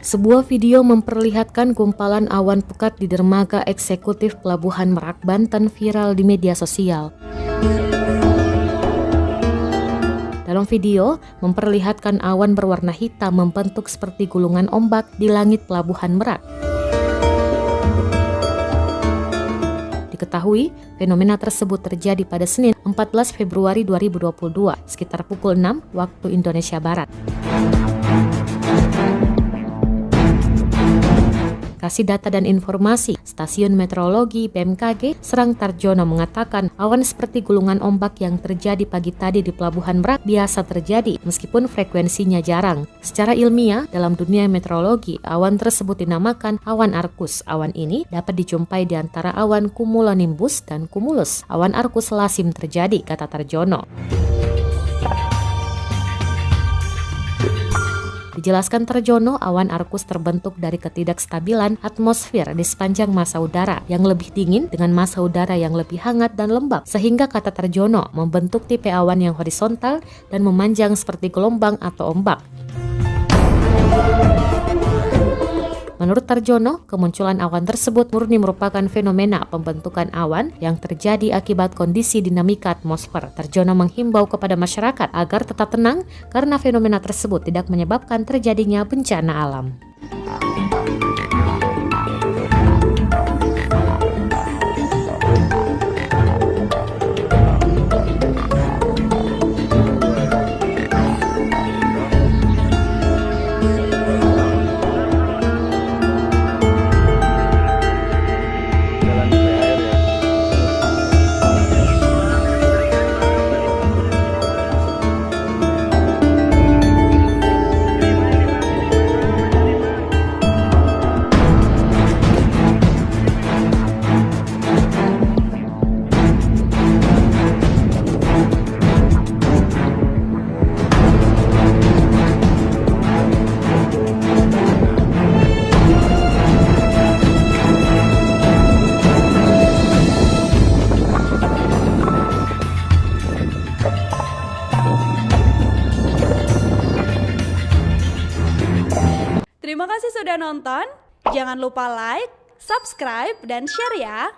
Sebuah video memperlihatkan gumpalan awan pekat di dermaga eksekutif Pelabuhan Merak, Banten viral di media sosial. Dalam video, memperlihatkan awan berwarna hitam membentuk seperti gulungan ombak di langit Pelabuhan Merak. Diketahui, fenomena tersebut terjadi pada Senin 14 Februari 2022, sekitar pukul 6 waktu Indonesia Barat. Kasih data dan informasi, Stasiun Meteorologi BMKG Serang Tarjono mengatakan awan seperti gulungan ombak yang terjadi pagi tadi di Pelabuhan Merak biasa terjadi meskipun frekuensinya jarang. Secara ilmiah, dalam dunia meteorologi, awan tersebut dinamakan awan arkus. Awan ini dapat dijumpai di antara awan cumulonimbus dan cumulus. Awan arkus lazim terjadi, kata Tarjono. Dijelaskan Tarjono, awan arkus terbentuk dari ketidakstabilan atmosfer di sepanjang massa udara yang lebih dingin dengan massa udara yang lebih hangat dan lembab, sehingga kata Tarjono membentuk tipe awan yang horizontal dan memanjang seperti gelombang atau ombak. Menurut Tarjono, kemunculan awan tersebut murni merupakan fenomena pembentukan awan yang terjadi akibat kondisi dinamika atmosfer. Tarjono menghimbau kepada masyarakat agar tetap tenang karena fenomena tersebut tidak menyebabkan terjadinya bencana alam. Terima kasih sudah nonton. Jangan lupa like, subscribe, dan share ya.